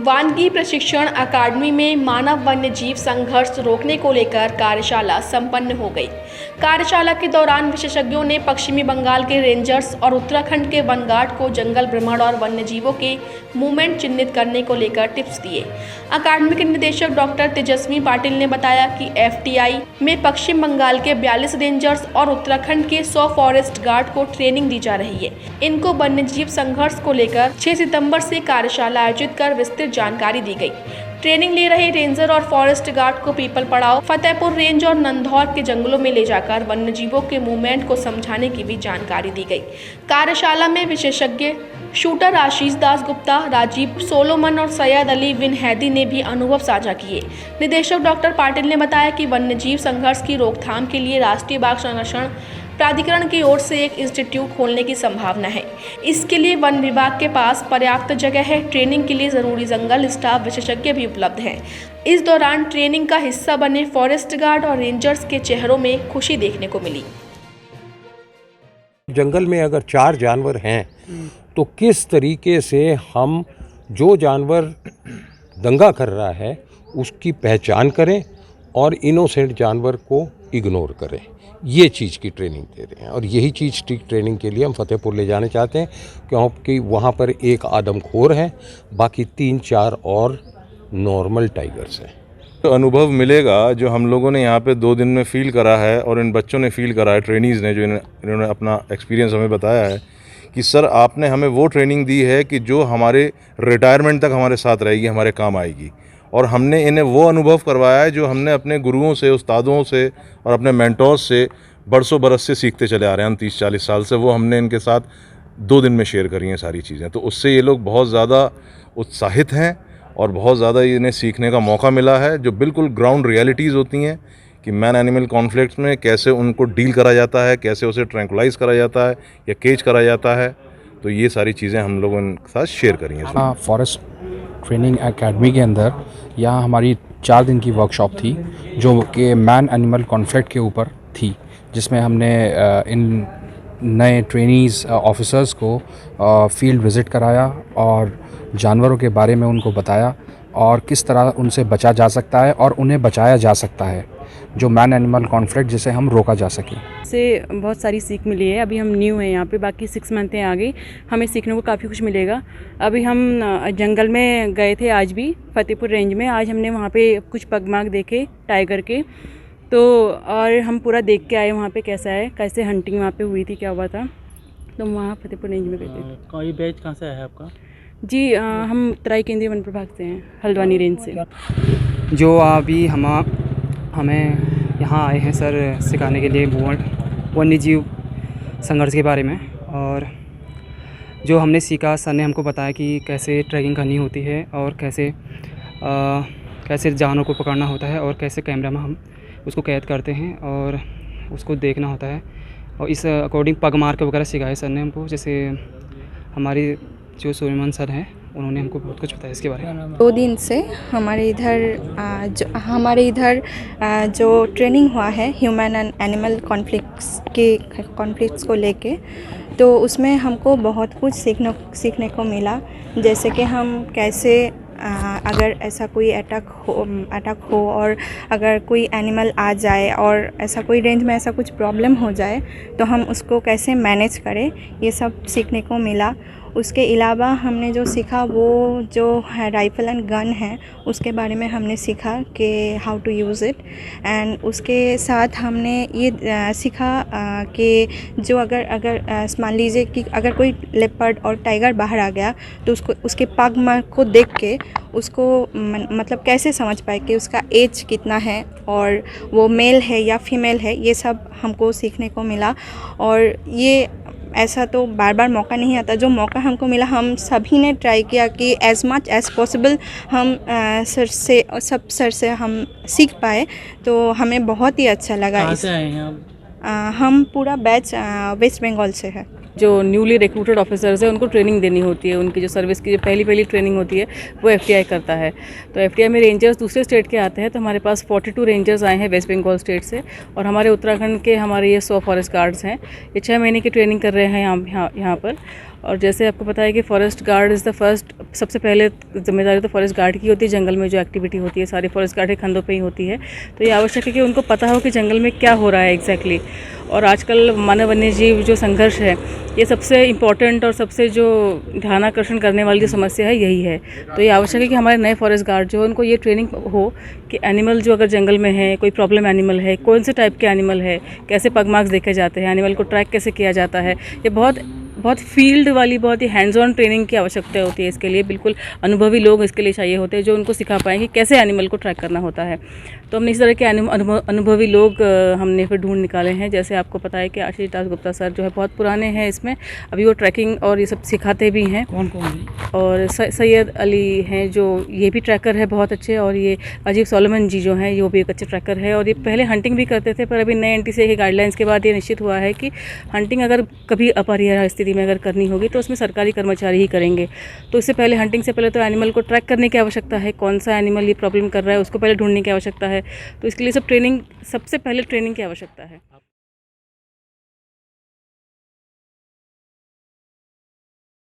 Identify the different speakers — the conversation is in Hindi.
Speaker 1: वानगी प्रशिक्षण अकादमी में मानव वन्य जीव संघर्ष रोकने को लेकर कार्यशाला संपन्न हो गई। कार्यशाला के दौरान विशेषज्ञों ने पश्चिमी बंगाल के रेंजर्स और उत्तराखंड के वन गार्ड को जंगल भ्रमण और वन्य जीवों के मूवमेंट चिन्हित करने को लेकर टिप्स दिए। अकादमी के निदेशक डॉक्टर तेजस्वी पाटिल ने बताया कि एफटीआई में पश्चिम बंगाल के 42 रेंजर्स और उत्तराखंड के 100 फॉरेस्ट गार्ड को ट्रेनिंग दी जा रही है। इनको वन्य जीव संघर्ष को लेकर 6 सितंबर से कार्यशाला आयोजित कर विस्तृत जानकारी दी गई। ट्रेनिंग ले रहे रेंजर और फॉरेस्ट गार्ड को पीपल पड़ाव, फतेहपुर रेंज और नंदौर के जंगलों में ले जाकर वन्य जीवों के मूवमेंट को समझाने की भी जानकारी दी गई। कार्यशाला में विशेषज्ञ शूटर आशीष दास गुप्ता, राजीव सोलोमन और सैयद अली बिन हैदी ने भी अनुभव साझा किए। निदेशक डॉक्टर पाटिल ने बताया कि वन्य जीव संघर्ष की रोकथाम के लिए राष्ट्रीय बाघ संरक्षण प्राधिकरण की ओर से एक इंस्टीट्यूट खोलने की संभावना है। इसके लिए वन विभाग के पास पर्याप्त जगह है। ट्रेनिंग के लिए जरूरी जंगल स्टाफ विशेषज्ञ भी उपलब्ध हैं। इस दौरान ट्रेनिंग का हिस्सा बने फॉरेस्ट गार्ड और रेंजर्स के चेहरों में खुशी देखने को मिली।
Speaker 2: जंगल में अगर 4 जानवर हैं तो किस तरीके से हम जो जानवर दंगा कर रहा है उसकी पहचान करें और इनोसेंट जानवर को इग्नोर करें, ये चीज़ की ट्रेनिंग दे रहे हैं। और यही चीज़ की ट्रेनिंग के लिए हम फतेहपुर ले जाने चाहते हैं, क्योंकि वहाँ पर एक आदमखोर है, बाकी 3-4 और नॉर्मल टाइगर्स हैं।
Speaker 3: तो अनुभव मिलेगा जो हम लोगों ने यहाँ पे 2 दिन में फील करा है और इन बच्चों ने फील करा है, ट्रेनीज़ ने, जो इन्होंने अपना एक्सपीरियंस हमें बताया है कि सर आपने हमें वो ट्रेनिंग दी है कि जो हमारे रिटायरमेंट तक हमारे साथ रहेगी, हमारे काम आएगी। और हमने इन्हें वो अनुभव करवाया है जो हमने अपने गुरुओं से, उस्तादों से और अपने मेंटोर्स से बरसों बरस से सीखते चले आ रहे हैं। 30-40 साल से वो हमने इनके साथ 2 दिन में शेयर करी हैं सारी चीज़ें। तो उससे ये लोग बहुत ज़्यादा उत्साहित हैं और बहुत ज़्यादा इन्हें सीखने का मौका मिला है, जो बिल्कुल ग्राउंड रियलिटीज़ होती हैं कि मैन एनिमल कॉन्फ्लिक्ट्स में कैसे उनको डील करा जाता है, कैसे उसे ट्रैंकुलाइज करा जाता है या केज करा जाता है। तो ये सारी चीज़ें हम लोगों के साथ शेयर करी हैं।
Speaker 4: फॉरेस्ट ट्रेनिंग एकेडमी के अंदर यहाँ हमारी 4 दिन की वर्कशॉप थी, जो कि मैन एनिमल कॉन्फ्लिक्ट के ऊपर थी, जिसमें हमने इन नए ट्रेनीज़ ऑफिसर्स को फील्ड विज़िट कराया और जानवरों के बारे में उनको बताया और किस तरह उनसे बचा जा सकता है और उन्हें बचाया जा सकता है, जो मैन एनिमल कॉन्फ्लिक्ट जिसे हम रोका जा सके।
Speaker 5: से बहुत सारी सीख मिली है। अभी हम न्यू हैं यहाँ पे, बाकी 6 मंथ हैं आगे, हमें सीखने को काफ़ी कुछ मिलेगा। अभी हम जंगल में गए थे आज भी, फतेहपुर रेंज में। आज हमने वहाँ पे कुछ पगमार्क देखे टाइगर के, तो और हम पूरा देख के आए वहाँ पे कैसा है, कैसे हंटिंग वहाँ पे हुई थी, क्या हुआ था। तो वहाँ फतेहपुर रेंज में गए थे।
Speaker 6: कोई बैच कहाँ से है आपका?
Speaker 5: जी हम तराई केंद्रीय वन प्रभाग से हैं, हल्द्वानी रेंज से।
Speaker 7: जो अभी हमें यहाँ आए हैं सर सिखाने के लिए वन्य जीव संघर्ष के बारे में, और जो हमने सीखा सर ने हमको बताया कि कैसे ट्रैकिंग करनी होती है और कैसे जानवरों को पकड़ना होता है और कैसे कैमरा में हम उसको कैद करते हैं और उसको देखना होता है। और इस अकॉर्डिंग पगमार्क वगैरह सिखाए सर ने हमको। जैसे हमारी जो सोलेमन सर हैं उन्होंने हमको बहुत कुछ बताया इसके बारे में।
Speaker 8: 2 दिन से हमारे इधर जो ट्रेनिंग हुआ है ह्यूमन एंड एनिमल कॉन्फ्लिक्ट्स को लेके, तो उसमें हमको बहुत कुछ सीखने को मिला। जैसे कि हम कैसे अगर ऐसा कोई अटैक हो और अगर कोई एनिमल आ जाए और ऐसा कोई रेंज में ऐसा कुछ प्रॉब्लम हो जाए तो हम उसको कैसे मैनेज करें, ये सब सीखने को मिला। उसके अलावा हमने जो सीखा वो जो है राइफ़ल एंड गन है, उसके बारे में हमने सीखा कि how to use it. And उसके साथ हमने ये सीखा कि जो अगर मान लीजिए कि अगर कोई लेपर्ड और टाइगर बाहर आ गया तो उसके पग मार्क को देख के उसको मतलब कैसे समझ पाए कि उसका एज कितना है और वो मेल है या फीमेल है, ये सब हमको सीखने को मिला। और ये ऐसा तो बार बार मौका नहीं आता, जो मौका हमको मिला हम सभी ने ट्राई किया कि एज मच एज़ पॉसिबल हम सर से हम सीख पाए, तो हमें बहुत ही अच्छा लगा।
Speaker 6: कहाँ से आए हैं आप?
Speaker 8: हम पूरा बैच वेस्ट बंगाल से है।
Speaker 5: जो न्यूली रिक्रूटेड ऑफिसर्स है उनको ट्रेनिंग देनी होती है, उनकी जो सर्विस की जो पहली ट्रेनिंग होती है वो एफटीआई करता है। तो एफटीआई में रेंजर्स दूसरे स्टेट के आते हैं, तो हमारे पास 42 रेंजर्स आए हैं वेस्ट बंगाल स्टेट से, और हमारे उत्तराखंड के हमारे ये 100 फॉरेस्ट गार्ड्स हैं। ये 6 महीने की ट्रेनिंग कर रहे हैं यहाँ पर। और जैसे आपको पता है कि forest guard is the first, सबसे पहले जिम्मेदारी तो फॉरेस्ट गार्ड की होती है। जंगल में जो एक्टिविटी होती है सारी फॉरेस्ट गार्ड के कंधों पे ही होती है। तो ये आवश्यक है कि उनको पता हो कि जंगल में क्या हो रहा है एग्जैक्टली। और आजकल मानव वन्य जीव जो संघर्ष है, ये सबसे इम्पॉर्टेंट और सबसे जो ध्यानाकर्षण करने वाली जो समस्या है यही है। तो ये आवश्यक है कि हमारे नए फॉरेस्ट गार्ड जो उनको ये ट्रेनिंग हो कि एनिमल जो अगर जंगल में है, कोई प्रॉब्लम एनिमल है, कौन से टाइप के एनिमल है, कैसे पग मार्क्स देखे जाते हैं, एनिमल को ट्रैक कैसे किया जाता है। ये बहुत फील्ड वाली, बहुत ही हैंड्स ऑन ट्रेनिंग की आवश्यकता होती है इसके लिए। बिल्कुल अनुभवी लोग इसके लिए चाहिए होते हैं जो उनको सिखा पाएँ कि कैसे एनिमल को ट्रैक करना होता है। तो हमने इस तरह के अनुभवी लोग हमने फिर ढूंढ निकाले हैं। जैसे आपको पता है कि आशीष दास गुप्ता सर जो है बहुत पुराने हैं इसमें, अभी वो ट्रैकिंग और ये सब सिखाते भी हैं।
Speaker 6: कौन कौन है?
Speaker 5: और सैयद अली हैं जो ये भी ट्रैकर है बहुत अच्छे, और ये अजीब सोलोमन जी जो हैं ये वो भी एक अच्छे ट्रैकर है। और ये पहले हंटिंग भी करते थे, पर अभी नए NTCA के गाइडलाइंस के बाद ये निश्चित हुआ है कि हंटिंग अगर कभी अपरिहार्य स्थिति में अगर करनी होगी तो उसमें सरकारी कर्मचारी ही करेंगे। तो इससे पहले, हंटिंग से पहले तो एनिमल को ट्रैक करने की आवश्यकता है, कौन सा एनिमल ये प्रॉब्लम कर रहा है उसको पहले ढूंढने की आवश्यकता है। तो इसके लिए सबसे पहले ट्रेनिंग की आवश्यकता है।